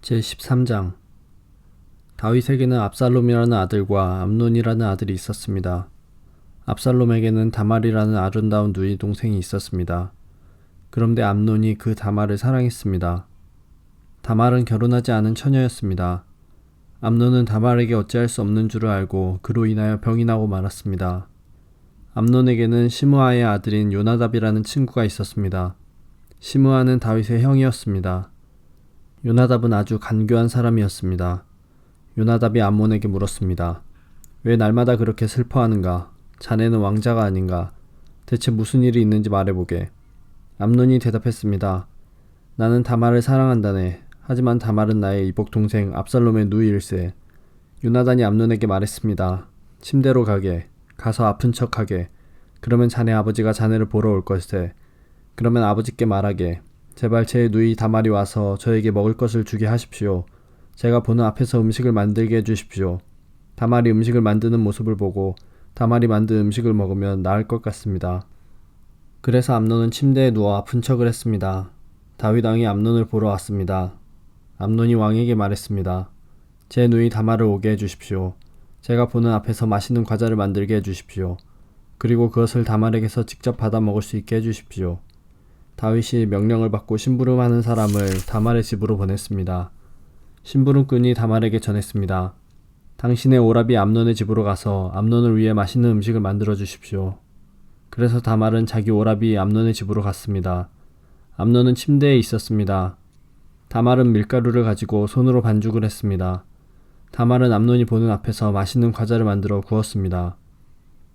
제13장 다윗에게는 압살롬이라는 아들과 암논이라는 아들이 있었습니다. 압살롬에게는 다말이라는 아름다운 누이 동생이 있었습니다. 그런데 암논이 그 다말을 사랑했습니다. 다말은 결혼하지 않은 처녀였습니다. 암논은 다말에게 어찌할 수 없는 줄을 알고 그로 인하여 병이 나고 말았습니다. 암논에게는 시므아의 아들인 요나답이라는 친구가 있었습니다. 시므아는 다윗의 형이었습니다. 요나답은 아주 간교한 사람이었습니다. 요나답이 암논에게 물었습니다. 왜 날마다 그렇게 슬퍼하는가? 자네는 왕자가 아닌가? 대체 무슨 일이 있는지 말해보게. 암논이 대답했습니다. 나는 다말을 사랑한다네. 하지만 다말은 나의 이복 동생 압살롬의 누이일세. 요나단이 암논에게 말했습니다. 침대로 가게. 가서 아픈 척하게. 그러면 자네 아버지가 자네를 보러 올 것세. 그러면 아버지께 말하게. 제발 제 누이 다말이 와서 저에게 먹을 것을 주게 하십시오. 제가 보는 앞에서 음식을 만들게 해주십시오. 다말이 음식을 만드는 모습을 보고 다말이 만든 음식을 먹으면 나을 것 같습니다. 그래서 암논은 침대에 누워 아픈 척을 했습니다. 다윗 왕이 암논을 보러 왔습니다. 암논이 왕에게 말했습니다. 제 누이 다말을 오게 해주십시오. 제가 보는 앞에서 맛있는 과자를 만들게 해주십시오. 그리고 그것을 다말에게서 직접 받아 먹을 수 있게 해주십시오. 다윗이 명령을 받고 심부름하는 사람을 다말의 집으로 보냈습니다. 심부름꾼이 다말에게 전했습니다. 당신의 오라비 암논의 집으로 가서 암논을 위해 맛있는 음식을 만들어 주십시오. 그래서 다말은 자기 오라비 암논의 집으로 갔습니다. 암논은 침대에 있었습니다. 다말은 밀가루를 가지고 손으로 반죽을 했습니다. 다말은 암논이 보는 앞에서 맛있는 과자를 만들어 구웠습니다.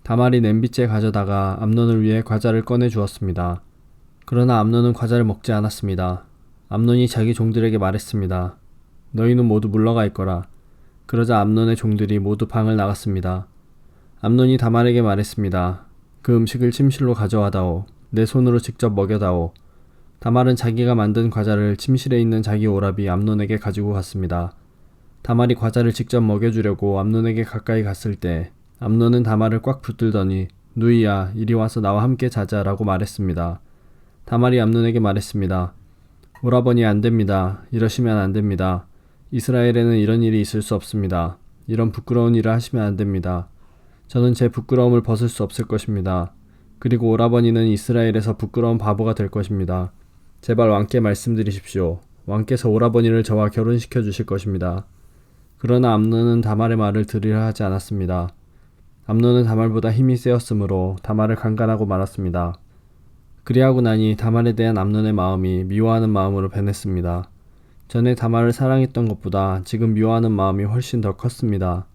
다말이 냄비째 가져다가 암논을 위해 과자를 꺼내 주었습니다. 그러나 암논은 과자를 먹지 않았습니다. 암논이 자기 종들에게 말했습니다. 너희는 모두 물러가 있거라. 그러자 암논의 종들이 모두 방을 나갔습니다. 암논이 다말에게 말했습니다. 그 음식을 침실로 가져와다오. 내 손으로 직접 먹여다오. 다말은 자기가 만든 과자를 침실에 있는 자기 오라비 암논에게 가지고 갔습니다. 다말이 과자를 직접 먹여주려고 암논에게 가까이 갔을 때 암논은 다말을 꽉 붙들더니 누이야, 이리 와서 나와 함께 자자 라고 말했습니다. 다말이 암논에게 말했습니다. 오라버니 안됩니다. 이러시면 안됩니다. 이스라엘에는 이런 일이 있을 수 없습니다. 이런 부끄러운 일을 하시면 안됩니다. 저는 제 부끄러움을 벗을 수 없을 것입니다. 그리고 오라버니는 이스라엘에서 부끄러운 바보가 될 것입니다. 제발 왕께 말씀드리십시오. 왕께서 오라버니를 저와 결혼시켜 주실 것입니다. 그러나 암논은 다말의 말을 들으려 하지 않았습니다. 암논은 다말보다 힘이 세었으므로 다말을 강간하고 말았습니다. 그리하고 나니 다말에 대한 암논의 마음이 미워하는 마음으로 변했습니다. 전에 다말을 사랑했던 것보다 지금 미워하는 마음이 훨씬 더 컸습니다.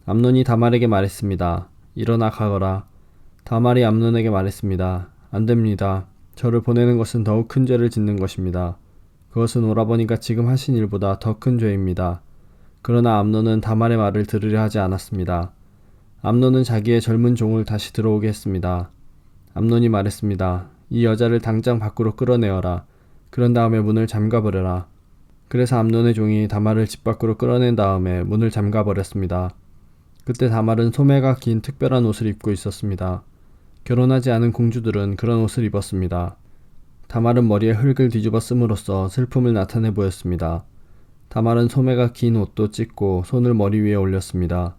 암논이 다말에게 말했습니다. 일어나 가거라. 다말이 암논에게 말했습니다. 안됩니다. 저를 보내는 것은 더욱 큰 죄를 짓는 것입니다. 그것은 오라버니가 지금 하신 일보다 더 큰 죄입니다. 그러나 암논은 다말의 말을 들으려 하지 않았습니다. 암논은 자기의 젊은 종을 다시 들어오게 했습니다. 암논이 말했습니다. 이 여자를 당장 밖으로 끌어내어라. 그런 다음에 문을 잠가버려라. 그래서 암논의 종이 다말을 집 밖으로 끌어낸 다음에 문을 잠가버렸습니다. 그때 다말은 소매가 긴 특별한 옷을 입고 있었습니다. 결혼하지 않은 공주들은 그런 옷을 입었습니다. 다말은 머리에 흙을 뒤집어 씀으로써 슬픔을 나타내 보였습니다. 다말은 소매가 긴 옷도 찢고 손을 머리 위에 올렸습니다.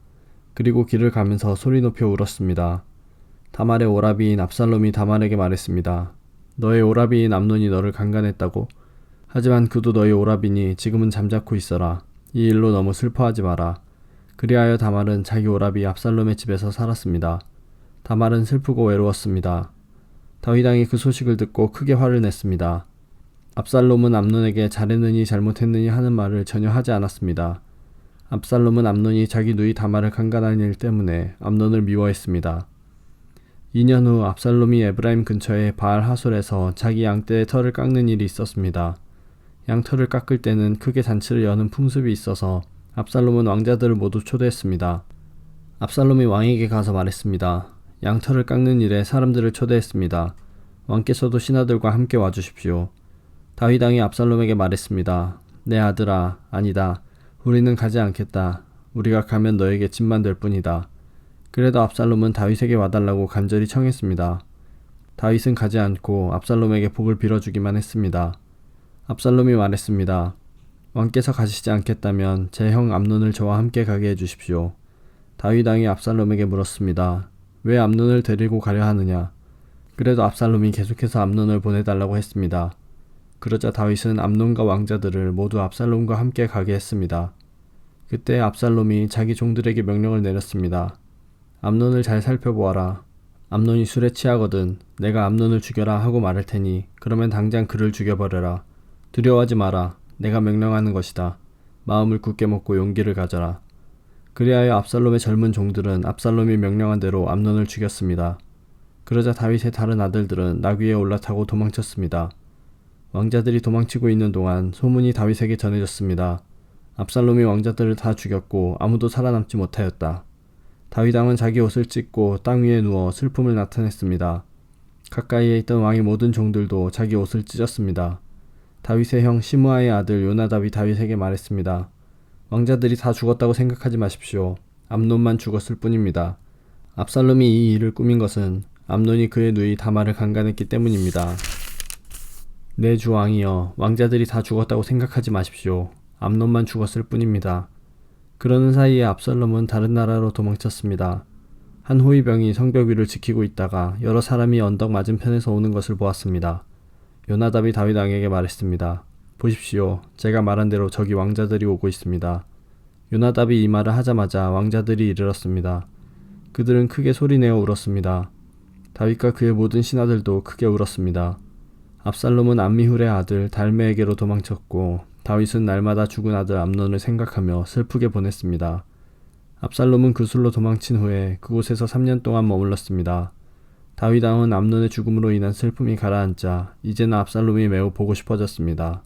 그리고 길을 가면서 소리 높여 울었습니다. 다말의 오라비인 압살롬이 다말에게 말했습니다. 너의 오라비인 암논이 너를 강간했다고? 하지만 그도 너의 오라비니 지금은 잠자코 있어라. 이 일로 너무 슬퍼하지 마라. 그리하여 다말은 자기 오라비 압살롬의 집에서 살았습니다. 다말은 슬프고 외로웠습니다. 다윗 왕이 그 소식을 듣고 크게 화를 냈습니다. 압살롬은 암논에게 잘했느니 잘못했느니 하는 말을 전혀 하지 않았습니다. 압살롬은 암논이 자기 누이 다말을 강간한 일 때문에 암논을 미워했습니다. 2년 후 압살롬이 에브라임 근처의 바알 하솔에서 자기 양떼의 털을 깎는 일이 있었습니다. 양털을 깎을 때는 크게 잔치를 여는 풍습이 있어서 압살롬은 왕자들을 모두 초대했습니다. 압살롬이 왕에게 가서 말했습니다. 양털을 깎는 일에 사람들을 초대했습니다. 왕께서도 신하들과 함께 와주십시오. 다윗 왕이 압살롬에게 말했습니다. 내 아들아, 아니다. 우리는 가지 않겠다. 우리가 가면 너에게 짐만 될 뿐이다. 그래도 압살롬은 다윗에게 와달라고 간절히 청했습니다. 다윗은 가지 않고 압살롬에게 복을 빌어주기만 했습니다. 압살롬이 말했습니다. 왕께서 가시지 않겠다면 제 형 암논을 저와 함께 가게 해주십시오. 다윗 왕이 압살롬에게 물었습니다. 왜 암논을 데리고 가려 하느냐? 그래도 압살롬이 계속해서 암논을 보내달라고 했습니다. 그러자 다윗은 암논과 왕자들을 모두 압살롬과 함께 가게 했습니다. 그때 압살롬이 자기 종들에게 명령을 내렸습니다. 암논을 잘 살펴보아라. 암논이 술에 취하거든 내가 암논을 죽여라 하고 말할 테니 그러면 당장 그를 죽여버려라. 두려워하지 마라. 내가 명령하는 것이다. 마음을 굳게 먹고 용기를 가져라. 그리하여 압살롬의 젊은 종들은 압살롬이 명령한 대로 암논을 죽였습니다. 그러자 다윗의 다른 아들들은 나귀에 올라타고 도망쳤습니다. 왕자들이 도망치고 있는 동안 소문이 다윗에게 전해졌습니다. 압살롬이 왕자들을 다 죽였고 아무도 살아남지 못하였다. 다윗 왕은 자기 옷을 찢고 땅 위에 누워 슬픔을 나타냈습니다. 가까이에 있던 왕의 모든 종들도 자기 옷을 찢었습니다. 다윗의 형 시므아의 아들 요나답이 다윗에게 말했습니다. 왕자들이 다 죽었다고 생각하지 마십시오. 암논만 죽었을 뿐입니다. 압살롬이 이 일을 꾸민 것은 암논이 그의 누이 다말을 강간했기 때문입니다. 내 주 왕이여, 왕자들이 다 죽었다고 생각하지 마십시오. 암논만 죽었을 뿐입니다. 그러는 사이에 압살롬은 다른 나라로 도망쳤습니다. 한 호위병이 성벽 위를 지키고 있다가 여러 사람이 언덕 맞은편에서 오는 것을 보았습니다. 요나답이 다윗 왕에게 말했습니다. 보십시오. 제가 말한 대로 저기 왕자들이 오고 있습니다. 요나답이 이 말을 하자마자 왕자들이 이르렀습니다. 그들은 크게 소리내어 울었습니다. 다윗과 그의 모든 신하들도 크게 울었습니다. 압살롬은 암미훌의 아들 달메에게로 도망쳤고 다윗은 날마다 죽은 아들 암논을 생각하며 슬프게 보냈습니다. 압살롬은 그술로 도망친 후에 그곳에서 3년 동안 머물렀습니다. 다윗 왕은 암논의 죽음으로 인한 슬픔이 가라앉자 이제는 압살롬이 매우 보고 싶어졌습니다.